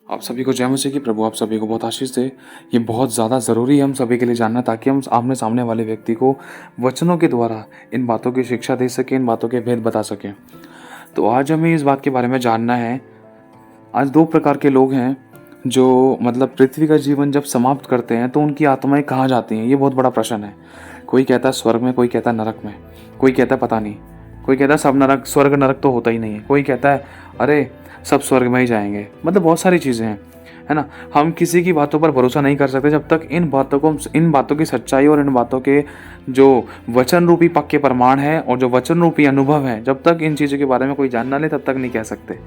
आप सभी को जय मसीह की। प्रभु आप सभी को बहुत आशीष दे। ये बहुत ज़्यादा ज़रूरी है हम सभी के लिए जानना, ताकि हम आमने सामने वाले व्यक्ति को वचनों के द्वारा इन बातों की शिक्षा दे सकें, इन बातों के भेद बता सकें। तो आज हमें इस बात के बारे में जानना है। आज दो प्रकार के लोग हैं जो मतलब पृथ्वी का जीवन जब समाप्त करते हैं तो उनकी आत्माएं कहाँ जाती हैं, ये बहुत बड़ा प्रश्न है। कोई कहता है स्वर्ग में, कोई कहता है नरक में, कोई कहता है पता नहीं, कोई कहता है सब नरक, स्वर्ग नरक तो होता ही नहीं है, कोई कहता है अरे सब स्वर्ग में ही जाएंगे। मतलब बहुत सारी चीज़ें हैं, है ना। हम किसी की बातों पर भरोसा नहीं कर सकते जब तक इन बातों की सच्चाई और इन बातों के जो वचन रूपी पक्के प्रमाण है और जो वचन रूपी अनुभव है, जब तक इन चीज़ों के बारे में कोई जान ना ले तब तक नहीं कह सकते।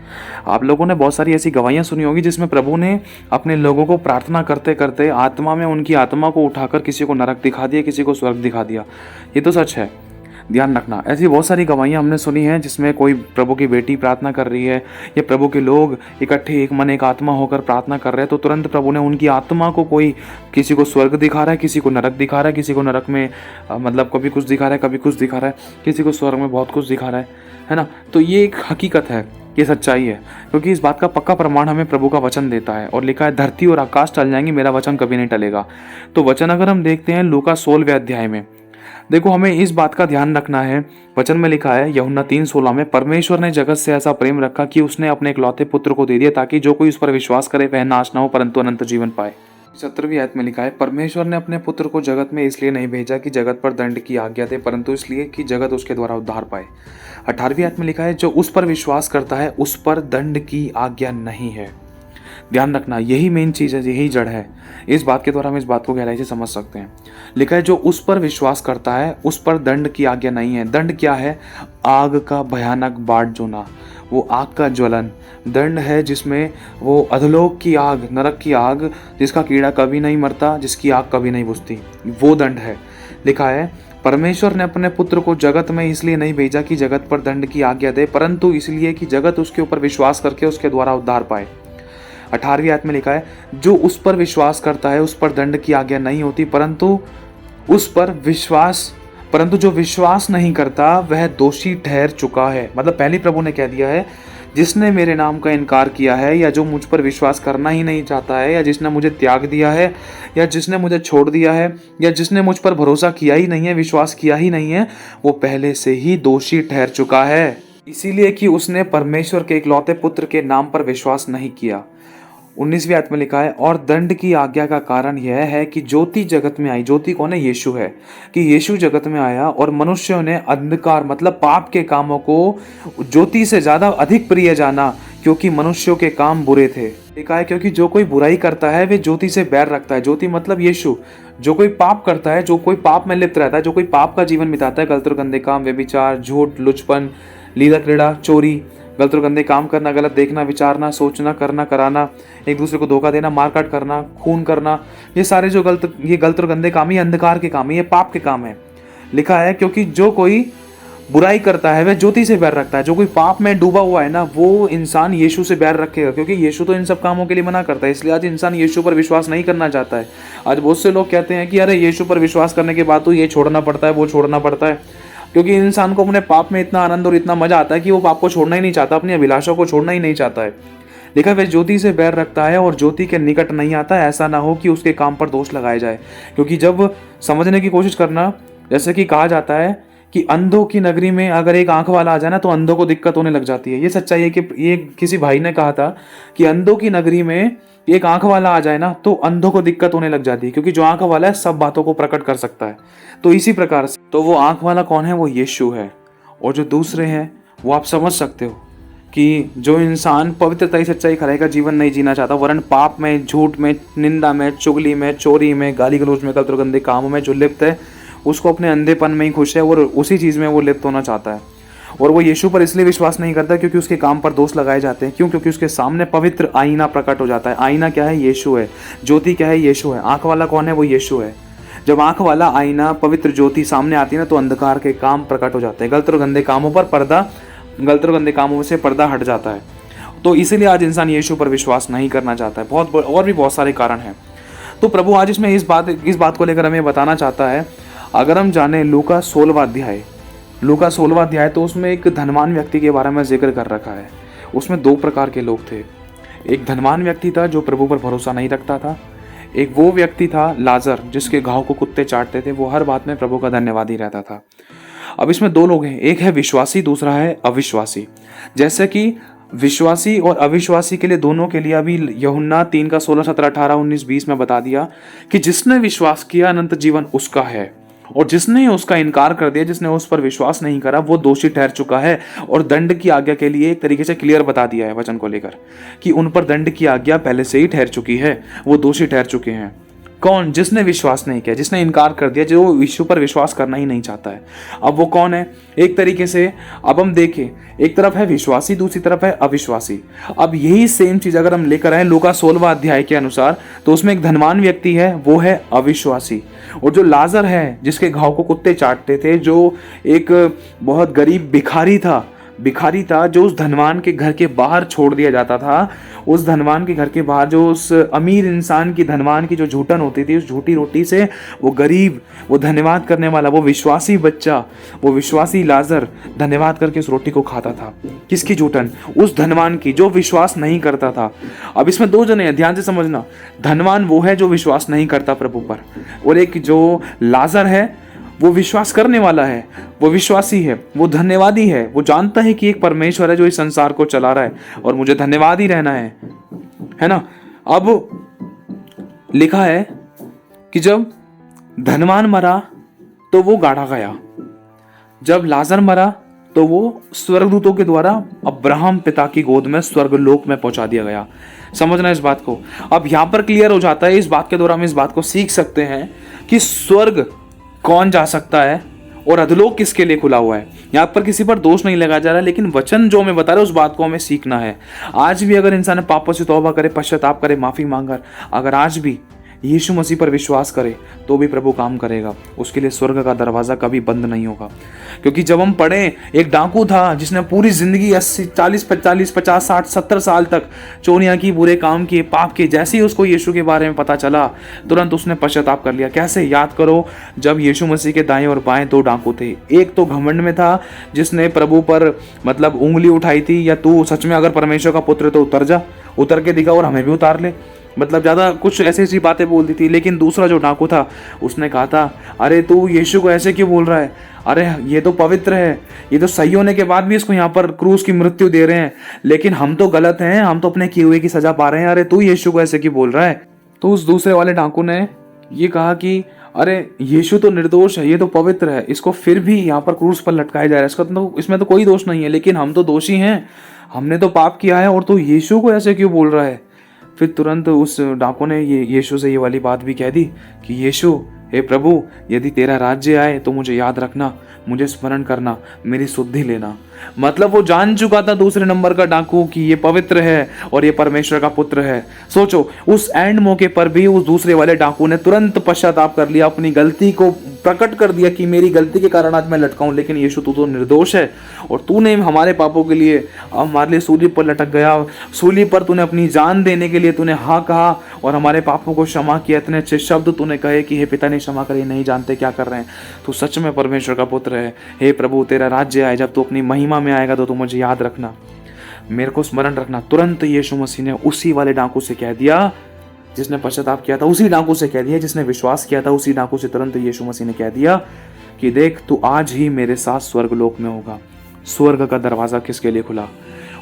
आप लोगों ने बहुत सारी ऐसी गवाहियाँ सुनी होगी जिसमें प्रभु ने अपने लोगों को प्रार्थना करते करते आत्मा में उनकी आत्मा को उठाकर किसी को नरक दिखा दिया, किसी को स्वर्ग दिखा दिया। ये तो सच है, ध्यान रखना। ऐसी बहुत सारी गवाहियाँ हमने सुनी हैं जिसमें कोई प्रभु की बेटी प्रार्थना कर रही है या प्रभु के लोग इकट्ठे एक मन एक आत्मा होकर प्रार्थना कर रहे हैं, तो तुरंत प्रभु ने उनकी आत्मा को कोई किसी को स्वर्ग दिखा रहा है, किसी को नरक दिखा रहा है, किसी को नरक में मतलब कभी कुछ दिखा रहा है, कभी कुछ दिखा रहा है, किसी को स्वर्ग में बहुत कुछ दिखा रहा है ना। तो ये एक हकीकत है, ये सच्चाई है, क्योंकि इस बात का पक्का प्रमाण हमें प्रभु का वचन देता है। और लिखा है धरती और आकाश टल जाएंगे, मेरा वचन कभी नहीं टलेगा। तो वचन अगर हम देखते हैं लूका 16वें अध्याय में, देखो हमें इस बात का ध्यान रखना है। वचन में लिखा है यूहन्ना 3:16 में, परमेश्वर ने जगत से ऐसा प्रेम रखा कि उसने अपने इकलौते पुत्र को दे दिया, ताकि जो कोई उस पर विश्वास करे वह नाश न हो परंतु अनंत जीवन पाए। 17वीं आयत में लिखा है, परमेश्वर ने अपने पुत्र को जगत में इसलिए नहीं भेजा कि जगत पर दंड की आज्ञा दे, परंतु इसलिए कि जगत उसके द्वारा उद्धार पाए। 18वीं आयत में लिखा है, जो उस पर विश्वास करता है उस पर दंड की आज्ञा नहीं है। ध्यान रखना, यही मेन चीज़ है, यही जड़ है। इस बात के द्वारा हम इस बात को गहराई से समझ सकते हैं। लिखा है जो उस पर विश्वास करता है उस पर दंड की आज्ञा नहीं है। दंड क्या है? आग का भयानक बाढ़ जोना, वो आग का ज्वलन दंड है, जिसमें वो अधलोक की आग, नरक की आग, जिसका कीड़ा कभी नहीं मरता, जिसकी आग कभी नहीं बुझती, वो दंड है। लिखा है परमेश्वर ने अपने पुत्र को जगत में इसलिए नहीं भेजा कि जगत पर दंड की आज्ञा दे, परंतु इसलिए कि जगत उसके ऊपर विश्वास करके उसके द्वारा उद्धार पाए। 18वीं आयत में लिखा है, जो उस पर विश्वास करता है उस पर दंड की आज्ञा नहीं होती, परंतु जो विश्वास नहीं करता वह दोषी ठहर चुका है। मतलब पहले प्रभु ने कह दिया है, जिसने मेरे नाम का इनकार किया है, या जो मुझ पर विश्वास करना ही नहीं चाहता है, या जिसने मुझे त्याग दिया है, या जिसने मुझे छोड़ दिया है, या जिसने मुझ पर भरोसा किया ही नहीं है, विश्वास किया ही नहीं है, वो पहले से ही दोषी ठहर चुका है, इसीलिए कि उसने परमेश्वर के इकलौते पुत्र के नाम पर विश्वास नहीं किया। 19वीं आयत में लिखा है, और दंड की आज्ञा का कारण यह है कि ज्योति जगत में आई। ज्योति कौन है? यीशु है। कि यीशु जगत में आया और मनुष्यों ने अंधकार मतलब पाप के कामों को ज्योति से ज्यादा अधिक प्रिय जाना, क्योंकि मनुष्यों के काम बुरे थे। लिखा है क्योंकि जो कोई बुराई करता है वे ज्योति से बैर रखता है। ज्योति मतलब यीशु। जो कोई पाप करता है, जो कोई पाप में लिप्त रहता है, जो कोई पाप का जीवन बिताता है, गलत और गंदे काम, व्यभिचार, झूठ, लुचपन, लीला क्रीड़ा, चोरी, गलत और गंदे काम करना, गलत देखना, विचारना, सोचना, करना, कराना, एक दूसरे को धोखा देना, मारकाट करना, खून करना, ये सारे जो गलत और गंदे काम, ये अंधकार के काम है, ये पाप के काम है। लिखा है क्योंकि जो कोई बुराई करता है वह ज्योति से बैर रखता है। जो कोई पाप में डूबा हुआ है ना, वो इंसान यीशु से बैर रखेगा, क्योंकि यीशु तो इन सब कामों के लिए मना करता है। इसलिए आज इंसान यीशु पर विश्वास नहीं करना चाहता है। आज बहुत से लोग कहते हैं कि अरे यीशु पर विश्वास करने के बाद तो ये छोड़ना पड़ता है, वो छोड़ना पड़ता है, क्योंकि इंसान को अपने पाप में इतना आनंद और इतना मजा आता है कि वो पाप को छोड़ना ही नहीं चाहता, अपनी अभिलाषा को छोड़ना ही नहीं चाहता है। लिखा वह ज्योति से बैर रखता है और ज्योति के निकट नहीं आता, ऐसा ना हो कि उसके काम पर दोष लगाए जाए। क्योंकि जब समझने की कोशिश करना, जैसे कि कहा जाता है कि अंधों की नगरी में अगर एक आंख वाला आ जाए ना तो अंधों को दिक्कत होने लग जाती है। ये सच्चाई है कि ये किसी भाई ने कहा था कि अंधों की नगरी में एक आंख वाला आ जाए ना तो अंधों को दिक्कत होने लग जाती है, क्योंकि जो आंख वाला है सब बातों को प्रकट कर सकता है। तो इसी प्रकार से तो वो आंख वाला कौन है? वो यीशु है। और जो दूसरे हैं वो आप समझ सकते हो कि जो इंसान पवित्रता, सच्चाई, खराई का जीवन नहीं जीना चाहता, वरन पाप में, झूठ में, निंदा में, चुगली में, चोरी में, गाली गलौज में, गलत और गंदे कामों में जो लिप्त है, उसको अपने अंधेपन में ही खुश है और उसी चीज़ में वो लिप्त होना चाहता है। और वो यीशु पर इसलिए विश्वास नहीं करता क्योंकि उसके काम पर दोष लगाए जाते हैं। क्यों? क्योंकि उसके सामने पवित्र आईना प्रकट हो जाता है। आईना क्या है? यीशु है। ज्योति क्या है? यीशु है। आंख वाला कौन है? वो यीशु है। जब आंख वाला आईना, पवित्र ज्योति सामने आती है ना, तो अंधकार के काम प्रकट हो जाते हैं। गलत और गंदे कामों से पर्दा हट जाता है। तो इसीलिए आज इंसान यीशु पर विश्वास नहीं करना चाहता है। और भी बहुत सारे कारण हैं। तो प्रभु आज इसमें इस बात को लेकर हमें बताना चाहता है। अगर हम जाने लूका 16वां अध्याय, तो उसमें एक धनवान व्यक्ति के बारे में जिक्र कर रखा है। उसमें दो प्रकार के लोग थे। एक धनवान व्यक्ति था जो प्रभु पर भरोसा नहीं रखता था, एक वो व्यक्ति था लाजर जिसके घाव को कुत्ते चाटते थे, वो हर बात में प्रभु का धन्यवादी रहता था। अब इसमें दो लोग हैं, एक है विश्वासी, दूसरा है अविश्वासी। जैसे कि विश्वासी और अविश्वासी के लिए, दोनों के लिए अभी यूहन्ना 3 का 16, 17, 18, 19, 20 में बता दिया कि जिसने विश्वास किया अनंत जीवन उसका है, और जिसने उसका इनकार कर दिया, जिसने उस पर विश्वास नहीं करा, वो दोषी ठहर चुका है। और दंड की आज्ञा के लिए एक तरीके से क्लियर बता दिया है वचन को लेकर कि उन पर दंड की आज्ञा पहले से ही ठहर चुकी है, वो दोषी ठहर चुके हैं। कौन? जिसने विश्वास नहीं किया, जिसने इनकार कर दिया, जो यीशु पर विश्वास करना ही नहीं चाहता है। अब वो कौन है? एक तरीके से अब हम देखें, एक तरफ है विश्वासी, दूसरी तरफ है अविश्वासी। अब यही सेम चीज अगर हम लेकर आए लूका 16वां अध्याय के अनुसार, तो उसमें एक धनवान व्यक्ति है, वो है अविश्वासी। और जो लाजर है जिसके घाव को कुत्ते चाटते थे, जो एक बहुत गरीब भिखारी था, जो उस धनवान के घर के बाहर छोड़ दिया जाता था, उस धनवान के घर के बाहर, जो उस अमीर इंसान की, धनवान की जो झूठन होती थी, उस झूठी रोटी से वो गरीब, वो धन्यवाद करने वाला, वो विश्वासी बच्चा, वो विश्वासी लाजर धन्यवाद करके उस रोटी को खाता था। किसकी झूठन? उस धनवान की, जो विश्वास नहीं करता था। अब इसमें दो जने हैं, ध्यान से समझना। धनवान वो है जो विश्वास नहीं करता प्रभु पर, और एक जो लाजर है वो विश्वास करने वाला है, वो विश्वासी है, वो धन्यवादी है, वो जानता है कि एक परमेश्वर है जो इस संसार को चला रहा है और मुझे धन्यवाद ही रहना है ना। अब लिखा है कि जब धनवान मरा तो वो गाड़ा गया, जब लाजर मरा तो वो स्वर्गदूतों के द्वारा अब्राहम पिता की गोद में स्वर्गलोक में पहुंचा दिया गया। समझना इस बात को। अब यहां पर क्लियर हो जाता है, इस बात के द्वारा हम इस बात को सीख सकते हैं कि स्वर्ग कौन जा सकता है और अधोलोक किसके लिए खुला हुआ है। यहाँ पर किसी पर दोष नहीं लगाया जा रहा, लेकिन वचन जो हमें बता रहे उस बात को हमें सीखना है। आज भी अगर इंसान पापों से तौबा करे, पश्चाताप करे, माफी मांग, अगर आज भी यीशु मसीह पर विश्वास करे तो भी प्रभु काम करेगा, उसके लिए स्वर्ग का दरवाजा कभी बंद नहीं होगा। क्योंकि जब हम पढ़े, एक डाकू था जिसने पूरी जिंदगी 80, 40, 45, 50, 60, 70 साल तक चोरियां की, बुरे काम किए, पाप किए। जैसे ही उसको यीशु के बारे में पता चला, तुरंत उसने पश्चाताप कर लिया। कैसे? याद करो, जब यीशु मसीह के दाएं और बाएं दो डाकू थे। एक तो घमंड में था, जिसने प्रभु पर मतलब उंगली उठाई थी, या तू सच में अगर परमेश्वर का पुत्र तो उतर जा, उतर के दिखा और हमें भी उतार ले, मतलब ज़्यादा कुछ ऐसी ऐसी बातें बोलती थी। लेकिन दूसरा जो डाकू था, उसने कहा था, अरे तू यीशु को ऐसे क्यों बोल रहा है? अरे ये तो पवित्र है, ये तो सही होने के बाद भी इसको यहाँ पर क्रूस की मृत्यु दे रहे हैं, लेकिन हम तो गलत हैं, हम तो अपने किए हुए की सजा पा रहे हैं। अरे तू यीशु को ऐसे क्यों बोल रहा है? तो उस दूसरे वाले डाकू ने ये कहा कि अरे यीशु तो निर्दोष है, ये तो पवित्र है, इसको फिर भी यहाँ पर क्रूस पर लटकाया जा रहा है, इसका तो इसमें तो कोई दोष नहीं है, लेकिन हम तो दोषी हैं, हमने तो पाप किया है, और तू यीशु को ऐसे क्यों बोल रहा है? फिर तुरंत उस डाकू ने ये यीशु से ये वाली बात भी कह दी कि यीशु, हे प्रभु, यदि तेरा राज्य आए तो मुझे याद रखना, मुझे स्मरण करना, मेरी शुद्धि लेना। मतलब वो जान चुका था दूसरे नंबर का डाकू कि ये पवित्र है और ये परमेश्वर का पुत्र है। सोचो, उस एंड मौके पर भी उस दूसरे वाले डाकू ने तुरंत पश्चाताप कर लिया, अपनी गलती को प्रकट कर दिया कि मेरी गलती के कारण आज मैं लटका हूं, लेकिन यीशु तू तो निर्दोष है और तूने हमारे पापों के लिए, हमारे लिए सूली पर लटक गया, सूली पर तूने अपनी जान देने के लिए तूने हाँ कहा और हमारे पापों को क्षमा किया। इतने अच्छे शब्द तूने कहे कि हे पिता ने क्षमा करे, नहीं जानते क्या कर रहे हैं। तू सच में परमेश्वर का पुत्र है। हे प्रभु, तेरा राज्य आए, जब तू अपनी महिमा में आएगा तो तू मुझे याद रखना, मेरे को स्मरण रखना। तुरंत यीशु मसीह ने उसी वाले डाकू से कह दिया जिसने पश्चाताप किया था, उसी डाकू से कह दिया जिसने विश्वास किया था, उसी डाकू से तुरंत यीशु मसीह ने कह दिया कि देख, तू आज ही मेरे साथ स्वर्गलोक में होगा। स्वर्ग का दरवाजा किसके लिए खुला?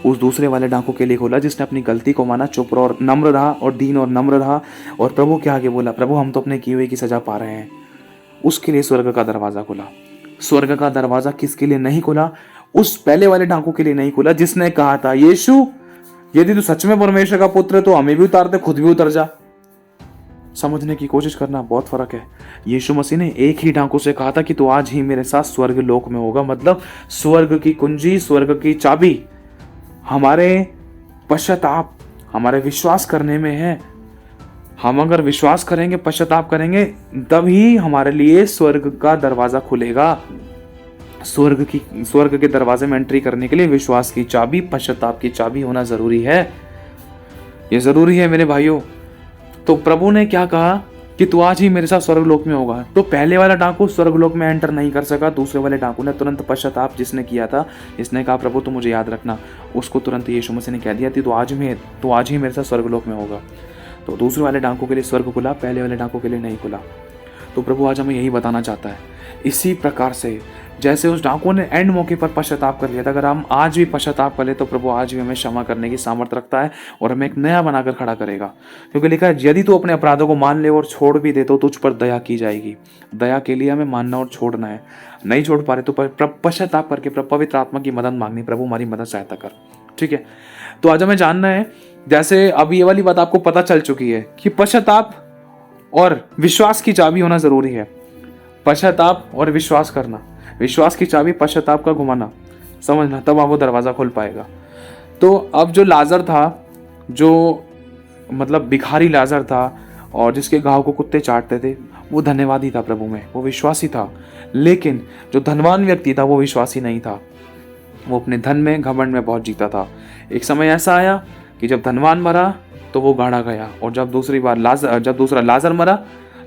उस दूसरे वाले डाकू के लिए खुला जिसने अपनी गलती को माना, चुप और नम्र रहा और दीन और नम्र रहा और प्रभु के आगे बोला, प्रभु हम तो अपने किए हुए की सजा पा रहे हैं। उसके लिए स्वर्ग का दरवाजा खुला। स्वर्ग का दरवाजा किसके लिए नहीं खुला? उस पहले वाले डाकू के लिए नहीं खुला जिसने कहा था, यीशु यदि तू सच में परमेश्वर का पुत्र है तो हमें भी उतार दे, खुद भी उतर जा। समझने की कोशिश करना, बहुत फर्क है। यीशु मसीह ने एक ही डाकू से कहा था कि तू आज ही मेरे साथ स्वर्ग लोक में होगा। मतलब स्वर्ग की कुंजी, स्वर्ग की चाबी हमारे पश्चाताप, हमारे विश्वास करने में है। हम अगर विश्वास करेंगे, पश्चाताप करेंगे, तभी हमारे लिए स्वर्ग का दरवाजा खुलेगा। स्वर्ग के दरवाजे में एंट्री करने के लिए विश्वास की चाबी, पश्चाताप की चाबी होना जरूरी है। ये जरूरी है मेरे भाइयों। तो प्रभु ने क्या कहा कि तू आज ही मेरे साथ स्वर्गलोक में होगा। तो पहले वाला डाकू स्वर्गलोक में एंटर नहीं कर सका, दूसरे वाले डाकू ने तुरंत पश्चाताप जिसने किया था, जिसने कहा प्रभु तो मुझे याद रखना, उसको तुरंत यीशु मसीह ने कह दिया थी तो आज ही मेरे साथ स्वर्गलोक में होगा। तो दूसरे वाले डाकू के लिए स्वर्ग खुला, पहले वाले डाकू के लिए नहीं खुला। तो प्रभु आज हमें यही बताना चाहता है, इसी प्रकार से जैसे उस डाकू ने एंड मौके पर पश्चाताप कर लिया था, अगर हम आज भी पश्चाताप कर ले तो प्रभु आज भी हमें क्षमा करने की सामर्थ्य रखता है और हमें एक नया बनाकर खड़ा करेगा। क्योंकि लिखा है यदि तू अपने अपराधों को मान ले और छोड़ भी दे तो तुझ पर दया की जाएगी। दया के लिए हमें मानना और छोड़ना है। नहीं छोड़ पा रहे तो पश्चाताप करके पवित्र आत्मा की मदद मांगनी, प्रभु हमारी मदद सहायता कर। ठीक है, तो आज हमें जानना है, जैसे अब ये वाली बात आपको पता चल चुकी है कि पश्चाताप और विश्वास की चाबी होना जरूरी है। पश्चाताप और विश्वास करना, विश्वास की चाबी पश्चाताप का घुमाना, समझना, तब वो दरवाजा खुल पाएगा। तो अब जो लाजर था, जो मतलब भिखारी लाजर था और जिसके घाव को कुत्ते चाटते थे, वो धन्यवादी था प्रभु में, वो विश्वासी था। लेकिन जो धनवान व्यक्ति था वो विश्वासी नहीं था, वो अपने धन में घमंड में बहुत जीता था। एक समय ऐसा आया कि जब धनवान मरा तो वो गाड़ा गया, और जब दूसरा लाजर मरा,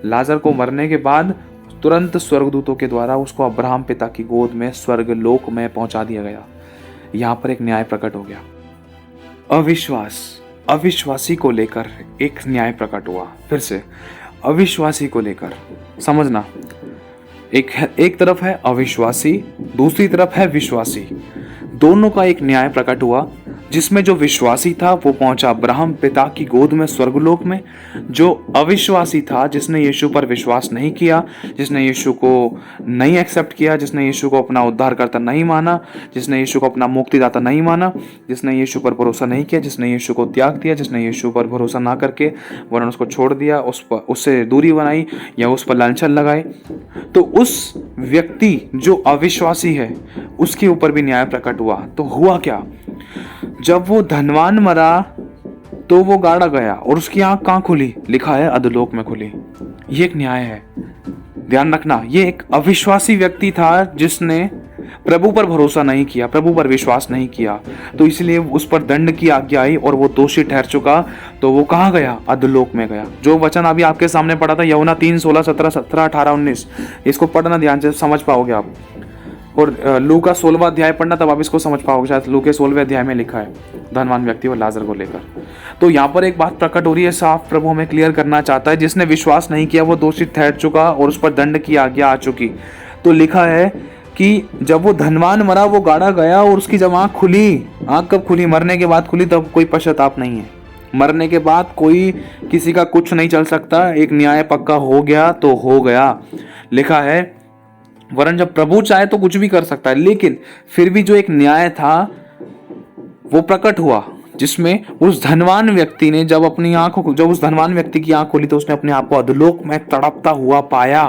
लाजर को मरने के बाद तुरंत स्वर्गदूतों के द्वारा उसको अब्राहम पिता की गोद में स्वर्गलोक में पहुंचा दिया गया। यहां पर एक न्याय प्रकट हो गया। अविश्वासी को लेकर एक न्याय प्रकट हुआ। फिर से अविश्वासी को लेकर समझना, एक तरफ है अविश्वासी, दूसरी तरफ है विश्वासी, दोनों का एक न्याय प्रकट हुआ, जिसमें जो विश्वासी था वो पहुंचा अब्राहम पिता की गोद में स्वर्गलोक में। जो अविश्वासी था, जिसने यीशु पर विश्वास नहीं किया, जिसने यीशु को नहीं एक्सेप्ट किया, जिसने यीशु को अपना उद्धारकर्ता नहीं माना, जिसने यीशु को अपना मुक्तिदाता नहीं माना, जिसने यीशु पर भरोसा नहीं किया, जिसने यीशु को त्याग दिया, जिसने यीशु पर भरोसा ना करके वरन उसको छोड़ दिया, उससे दूरी बनाई या उस पर लांछन लगाई, तो उस व्यक्ति जो अविश्वासी है उसके ऊपर भी न्याय प्रकट हुआ। तो हुआ क्या, जब वो धनवान मरा तो वो गाड़ा गया और उसकी आंख कहां खुली, लिखा है अधोलोक में खुली। ये एक न्याय है, ध्यान रखना। ये एक अविश्वासी व्यक्ति था जिसने प्रभु पर भरोसा नहीं किया, प्रभु पर विश्वास नहीं किया, तो इसलिए उस पर दंड की आज्ञा आई और वो दोषी ठहर चुका। तो वो कहां गया, अधोलोक में गया। जो वचन अभी आपके सामने पढ़ा था, यूहन्ना 3:16, 17, 17, 18, 19, इसको पढ़ना ध्यान से, समझ पाओगे आप। और लू का 16वां अध्याय पढ़ना, तब आप इसको समझ पाओगे। शायद लू के 16वें अध्याय में लिखा है धनवान व्यक्ति और लाजर को लेकर। तो यहाँ पर एक बात प्रकट हो रही है साफ, प्रभु हमें क्लियर करना चाहता है, जिसने विश्वास नहीं किया वो दोषी ठहर चुका और उस पर दंड की आज्ञा आ चुकी। तो लिखा है कि जब वो धनवान मरा वो गाड़ा गया और उसकी जब आंख खुली, आंख कब खुली, मरने के बाद खुली, तब कोई पश्चाताप नहीं है। मरने के बाद कोई किसी का कुछ नहीं चल सकता, एक न्याय पक्का हो गया तो हो गया। लिखा है वरन जब प्रभु चाहे तो कुछ भी कर सकता है, लेकिन फिर भी जो एक न्याय था वो प्रकट हुआ, जिसमें उस धनवान व्यक्ति ने जब उस धनवान व्यक्ति की आंख खोली तो उसने अपने आप को अधोलोक में तड़पता हुआ पाया।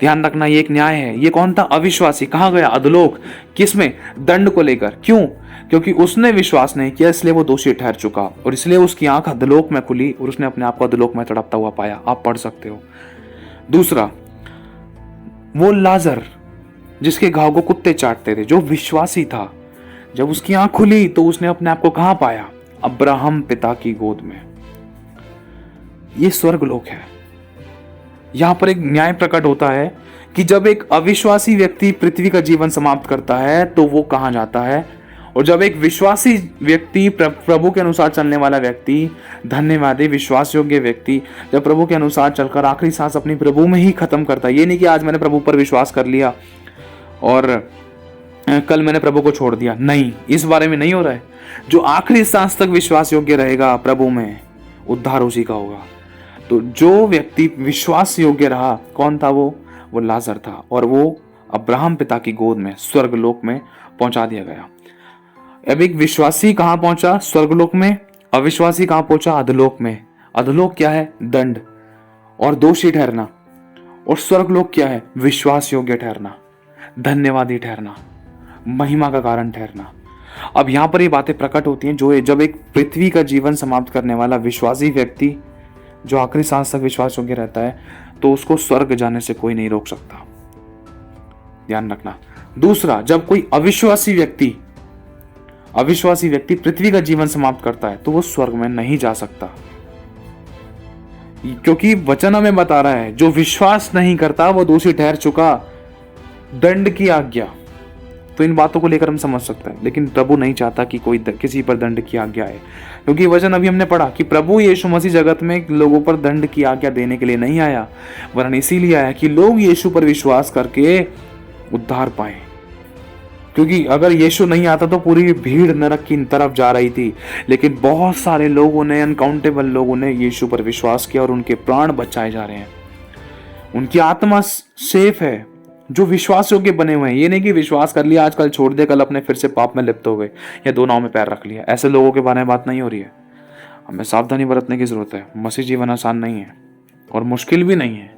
ध्यान रखना, ये एक न्याय है। ये कौन था, अविश्वासी, कहां गया, अधोलोक। किसमें, दंड को लेकर। क्यों, क्योंकि उसने विश्वास नहीं किया, इसलिए वो दोषी ठहर चुका और इसलिए उसकी आंख अधोलोक में खुली और उसने अपने आप को अधोलोक में तड़पता हुआ पाया। आप पढ़ सकते हो। दूसरा, वो लाजर जिसके घाव को कुत्ते चाटते थे, जो विश्वासी था, जब उसकी आंख खुली तो उसने अपने आप को कहां पाया, अब्राहम पिता की गोद में। ये स्वर्गलोक है। यहां पर एक न्याय प्रकट होता है कि जब एक अविश्वासी व्यक्ति पृथ्वी का जीवन समाप्त करता है तो वो कहां जाता है, और जब एक विश्वासी व्यक्ति, प्रभु के अनुसार चलने वाला व्यक्ति, धन्यवादी विश्वास योग्य व्यक्ति, जब प्रभु के अनुसार चलकर आखिरी सांस अपनी प्रभु में ही खत्म करता है। ये नहीं कि आज मैंने प्रभु पर विश्वास कर लिया और कल मैंने प्रभु को छोड़ दिया, नहीं, इस बारे में नहीं हो रहा है। जो आखिरी सांस तक विश्वास योग्य रहेगा प्रभु में, उद्धार उसी का होगा। तो जो व्यक्ति विश्वास योग्य रहा, कौन था वो लाजर था, और वो अब्राहम पिता की गोद में स्वर्गलोक में पहुंचा दिया गया। अब एक विश्वासी कहां पहुंचा, स्वर्गलोक में। अविश्वासी कहां पहुंचा, अधोलोक में। अधोलोक क्या है, दंड और दोषी ठहरना, और स्वर्गलोक क्या है, विश्वास योग्य ठहरना, धन्यवादी ठहरना, महिमा का कारण ठहरना। अब यहां पर ये बातें प्रकट होती हैं, जो जब एक पृथ्वी का जीवन समाप्त करने वाला विश्वासी व्यक्ति जो आखिरी सांस तक विश्वास योग्य रहता है, तो उसको स्वर्ग जाने से कोई नहीं रोक सकता। ध्यान रखना। दूसरा, जब कोई अविश्वासी व्यक्ति पृथ्वी का जीवन समाप्त करता है तो वो स्वर्ग में नहीं जा सकता। क्योंकि वचन हमें बता रहा है जो विश्वास नहीं करता वो दोषी ठहर चुका, दंड की आज्ञा। तो इन बातों को लेकर हम समझ सकते हैं, लेकिन प्रभु नहीं चाहता कि कोई किसी पर दंड की आज्ञा आए, क्योंकि वचन अभी हमने पढ़ा कि प्रभु यीशु मसीह जगत में लोगों पर दंड की आज्ञा देने के लिए नहीं आया, वरन इसीलिए आया कि लोग यीशु पर विश्वास करके उद्धार पाए। क्योंकि अगर यीशु नहीं आता तो पूरी भीड़ नरक की तरफ जा रही थी, लेकिन बहुत सारे लोगों ने, अनकाउंटेबल लोगों ने यीशु पर विश्वास किया और उनके प्राण बचाए जा रहे हैं। उनकी आत्मा सेफ है जो विश्वास योग्य बने हुए हैं। ये नहीं कि विश्वास कर लिया, आजकल छोड़ दे, कल अपने फिर से पाप में लिप्त हो गए या दो नाव में पैर रख लिया। ऐसे लोगों के बारे में बात नहीं हो रही है। हमें सावधानी बरतने की जरूरत है। मसीह जीवन आसान नहीं है और मुश्किल भी नहीं है।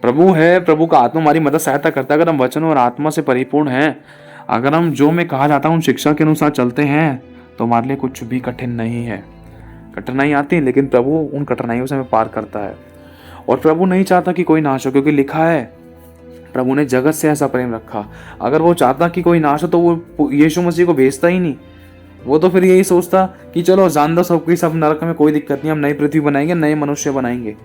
प्रभु है, प्रभु का आत्मा हमारी मदद सहायता करता है। अगर हम वचन और आत्मा से परिपूर्ण हैं, अगर हम जो में कहा जाता है उन शिक्षा के अनुसार चलते हैं, तो हमारे लिए कुछ भी कठिन नहीं है। कठिनाई आती है, लेकिन प्रभु उन कठिनाइयों से हमें पार करता है। और प्रभु नहीं चाहता कि कोई नाश हो, क्योंकि लिखा है प्रभु ने जगत से ऐसा प्रेम रखा। अगर वो चाहता कि कोई नाश हो तो वो यीशु मसीह को भेजता ही नहीं। वो तो फिर यही सोचता कि चलो जान दो सबकी, सब नरक में, कोई दिक्कत नहीं, हम नई पृथ्वी बनाएंगे, नए मनुष्य बनाएंगे।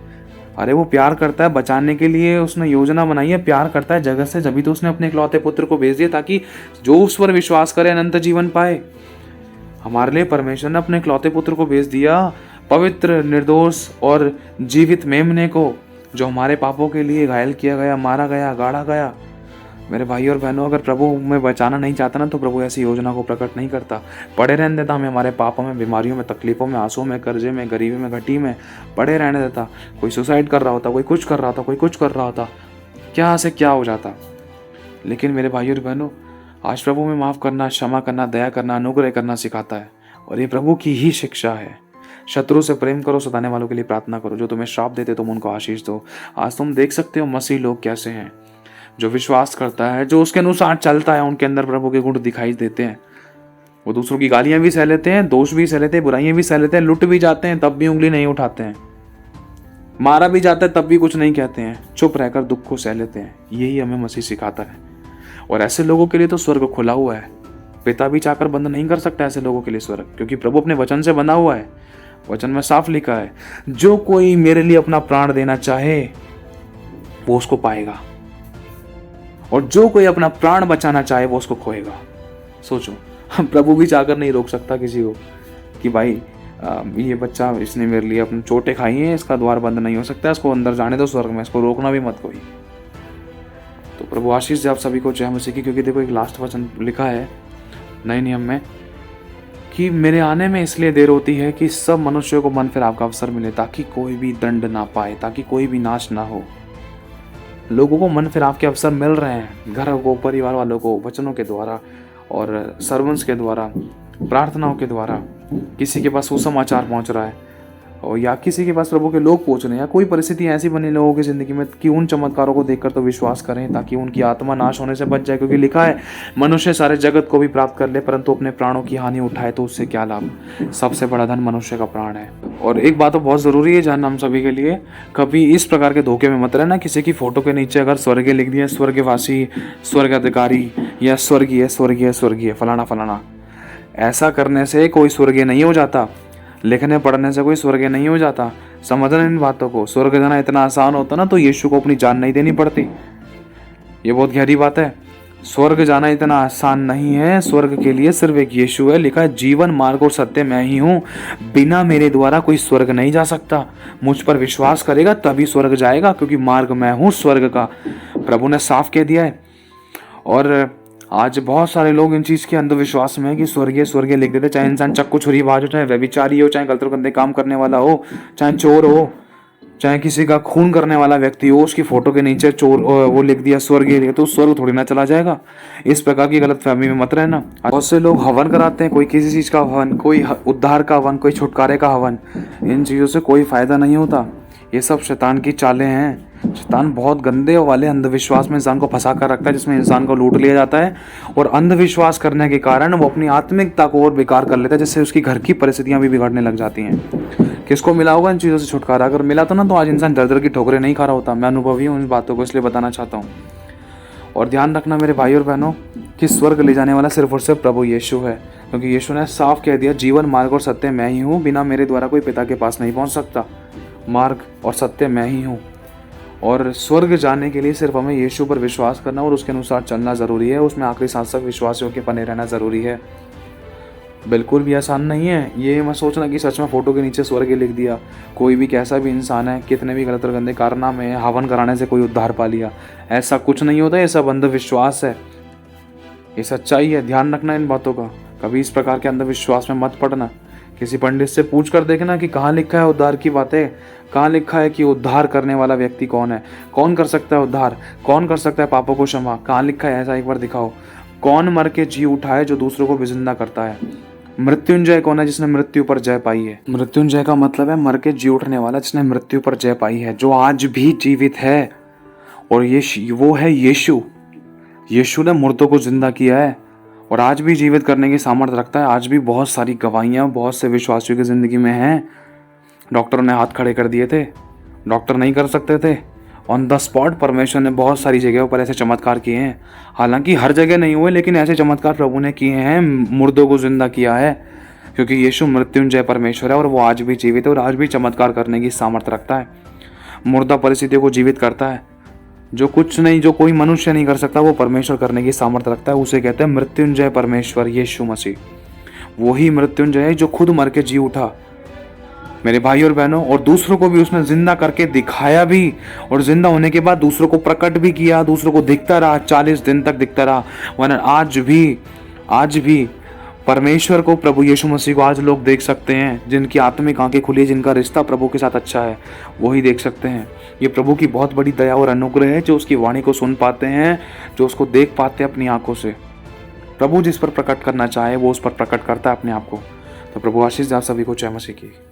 अरे वो प्यार करता है, बचाने के लिए उसने योजना बनाई है, प्यार करता है जगत से, जब तो उसने अपने इकलौते पुत्र को भेज दिया ताकि जो उस पर विश्वास करे अनंत जीवन पाए। हमारे लिए परमेश्वर ने अपने इकलौते पुत्र को भेज दिया, पवित्र, निर्दोष और जीवित मेमने को, जो हमारे पापों के लिए घायल किया गया, मारा गया, गाड़ा गया। मेरे भाई और बहनों, अगर प्रभु हमें बचाना नहीं चाहता ना, तो प्रभु ऐसी योजना को प्रकट नहीं करता। पड़े रहने देता हमें हमारे पापों में, बीमारियों में, तकलीफों में, आंसुओं में, कर्जे में, गरीबी में, घटी में पड़े रहने देता। कोई सुसाइड कर रहा होता, कोई कुछ कर रहा होता, कोई कुछ कर रहा होता, क्या से क्या हो जाता। लेकिन मेरे भाई और बहनों, आज प्रभु में माफ़ करना, क्षमा करना, दया करना, अनुग्रह करना सिखाता है, और ये प्रभु की ही शिक्षा है। शत्रु से प्रेम करो, सताने वालों के लिए प्रार्थना करो, जो तुम्हें श्राप देते तुम उनको आशीष दो। आज तुम देख सकते हो मसीह लोग कैसे हैं। जो विश्वास करता है, जो उसके अनुसार चलता है, उनके अंदर प्रभु के गुण दिखाई देते हैं। वो दूसरों की गालियां भी सह लेते हैं, दोष भी सह लेते हैं, बुराइयां भी सह लेते हैं, लुट भी जाते हैं, तब भी उंगली नहीं उठाते हैं, मारा भी जाता है तब भी कुछ नहीं कहते हैं, चुप रहकर दुख को सह लेते हैं। यही हमें मसीह सिखाता है। और ऐसे लोगों के लिए तो स्वर्ग खुला हुआ है। पिता भी चाहकर बंद नहीं कर सकता ऐसे लोगों के लिए स्वर्ग, क्योंकि प्रभु अपने वचन से बंधा हुआ है। वचन में साफ लिखा है, जो कोई मेरे लिए अपना प्राण देना चाहे वो उसको पाएगा, और जो कोई अपना प्राण बचाना चाहे वो उसको खोएगा। सोचो, प्रभु भी चाहकर नहीं रोक सकता किसी को कि भाई ये बच्चा, इसने मेरे लिए अपनी चोटें खाई हैं, इसका द्वार बंद नहीं हो सकता, इसको अंदर जाने दो स्वर्ग में, इसको रोकना भी मत कोई। तो प्रभु आशीष दे आप सभी को जय मसीह की। क्योंकि देखो, एक लास्ट वचन लिखा है नए नियम में कि मेरे आने में इसलिए देर होती है कि सब मनुष्यों को मन फिराव का अवसर मिले, ताकि कोई भी दंड ना पाए, ताकि कोई भी नाश ना हो। लोगों को मन फिराव के अवसर मिल रहे हैं, घर को, परिवार वालों को, वचनों के द्वारा और सर्वेंट्स के द्वारा, प्रार्थनाओं के द्वारा। किसी के पास सुसमाचार पहुंच रहा है, और या किसी के पास प्रभु के लोग पहुंच रहे हैं, या कोई परिस्थिति ऐसी बनी लोगों की जिंदगी में कि उन चमत्कारों को देखकर तो विश्वास करें, ताकि उनकी आत्मा नाश होने से बच जाए। क्योंकि लिखा है, मनुष्य सारे जगत को भी प्राप्त कर ले, परंतु अपने प्राणों की हानि उठाए तो उससे क्या लाभ। सबसे बड़ा धन मनुष्य का प्राण है। और एक बात तो बहुत जरूरी है जानना हम सभी के लिए, कभी इस प्रकार के धोखे में मत रहना। किसी की फोटो के नीचे अगर स्वर्गीय लिख दिया, स्वर्गवासी, स्वर्ग अधिकारी, या स्वर्गीय स्वर्गीय स्वर्गीय फलाना फलाना, ऐसा करने से कोई स्वर्गीय नहीं हो जाता। लिखने पढ़ने से कोई स्वर्ग नहीं हो जाता। समझना इन बातों को। स्वर्ग जाना इतना आसान होता ना तो यीशु को अपनी जान नहीं देनी पड़ती। ये बहुत गहरी बात है। स्वर्ग जाना इतना आसान नहीं है। स्वर्ग के लिए सिर्फ एक यीशु है। लिखा है, जीवन, मार्ग और सत्य मैं ही हूँ, बिना मेरे द्वारा कोई स्वर्ग नहीं जा सकता। मुझ पर विश्वास करेगा तभी स्वर्ग जाएगा, क्योंकि मार्ग मैं हूँ स्वर्ग का। प्रभु ने साफ कह दिया है। और आज बहुत सारे लोग इन चीज़ के अंधविश्वास में है कि स्वर्गीय स्वर्गीय लिख देते। चाहे इंसान चक्कू छुरीबाज हो, चाहे व्यभिचारी हो, चाहे गलत गंदे काम करने वाला हो, चाहे चोर हो, चाहे किसी का खून करने वाला व्यक्ति हो, उसकी फोटो के नीचे चोर वो लिख दिया स्वर्गीय, तो स्वर्ग थोड़ी ना चला जाएगा। इस प्रकार की गलत फहमी में मत रहना। बहुत से लोग हवन कराते हैं, कोई किसी चीज़ का हवन, कोई उद्धार का हवन, कोई छुटकारे का हवन। इन चीज़ों से कोई फायदा नहीं होता। ये सब शैतान की चालें हैं। शैतान बहुत गंदे वाले अंधविश्वास में इंसान को फंसा कर रखता है, जिसमें इंसान को लूट लिया जाता है। और अंधविश्वास करने के कारण वो अपनी आत्मिकता को और बेकार कर लेता है, जिससे उसकी घर की परिस्थितियां भी बिगड़ने लग जाती हैं। किसको मिला होगा इन चीज़ों से छुटकारा? अगर मिला तो ना, तो आज इंसान दर दर की ठोकरें नहीं खा रहा होता। मैं अनुभवी हूँ इन बातों को, इसलिए बताना चाहता हूँ। और ध्यान रखना मेरे भाई और बहनों कि स्वर्ग ले जाने वाला सिर्फ और सिर्फ प्रभु यीशु है, क्योंकि यीशु ने साफ कह दिया, जीवन, मार्ग और सत्य मैं ही हूँ, बिना मेरे द्वारा कोई पिता के पास नहीं पहुँच सकता। मार्ग और सत्य मैं ही हूँ। और स्वर्ग जाने के लिए सिर्फ हमें यीशु पर विश्वास करना और उसके अनुसार चलना ज़रूरी है। उसमें आखिरी सांस तक विश्वासियों के बने रहना ज़रूरी है। बिल्कुल भी आसान नहीं है ये मत सोचना कि सच में फ़ोटो के नीचे स्वर्ग लिख दिया। कोई भी कैसा भी इंसान है, कितने भी गलत और गंदे कारनामे हवन कराने से कोई उद्धार पा लिया, ऐसा कुछ नहीं होता। ये सब अंधविश्वास है, ये सच्चाई है। ध्यान रखना इन बातों का। कभी इस प्रकार के अंधविश्वास में मत पड़ना। किसी पंडित से पूछ कर देखना कि कहाँ लिखा है उद्धार की बातें, कहाँ लिखा है कि उद्धार करने वाला व्यक्ति कौन है, कौन कर सकता है उद्धार, कौन कर सकता है पापों को क्षमा, कहाँ लिखा है ऐसा एक बार दिखाओ। कौन मर के जी उठा है जो दूसरों को भी जिंदा करता है। मृत्युंजय कौन है जिसने मृत्यु पर जय पाई है। मृत्युंजय का मतलब है मर के जी उठने वाला जिसने मृत्यु पर जय पाई है, जो आज भी जीवित है। और ये वो है यीशु। यीशु ने मुर्दों को जिंदा किया है और आज भी जीवित करने की सामर्थ्य रखता है। आज भी बहुत सारी गवाहियाँ बहुत से विश्वासियों की ज़िंदगी में हैं। डॉक्टरों ने हाथ खड़े कर दिए थे, डॉक्टर नहीं कर सकते थे। ऑन द स्पॉट परमेश्वर ने बहुत सारी जगहों पर ऐसे चमत्कार किए हैं। हालांकि हर जगह नहीं हुए, लेकिन ऐसे चमत्कार प्रभु ने किए हैं, मुर्दों को जिंदा किया है। क्योंकि यीशु मृत्युंजय परमेश्वर है और वो आज भी जीवित है और आज भी चमत्कार करने की सामर्थ्य रखता है। मुर्दा परिस्थितियों को जीवित करता है। जो कुछ नहीं, जो कोई मनुष्य नहीं कर सकता, वो परमेश्वर करने की सामर्थ्य रखता है। उसे कहते हैं मृत्युंजय परमेश्वर यीशु मसीह। वही मृत्युंजय है जो खुद मर के जी उठा मेरे भाई और बहनों, और दूसरों को भी उसने जिंदा करके दिखाया भी। और जिंदा होने के बाद दूसरों को प्रकट भी किया, दूसरों को दिखता रहा, 40 दिन तक दिखता रहा। वरना आज भी परमेश्वर को, प्रभु यीशु मसीह को आज लोग देख सकते हैं। जिनकी आत्मिक आंखें खुली है, जिनका रिश्ता प्रभु के साथ अच्छा है, वही देख सकते हैं। ये प्रभु की बहुत बड़ी दया और अनुग्रह है, जो उसकी वाणी को सुन पाते हैं, जो उसको देख पाते हैं अपनी आंखों से। प्रभु जिस पर प्रकट करना चाहे वो उस पर प्रकट करता है अपने आप को। तो प्रभु आशीष दे आप सभी को। जय मसीह की।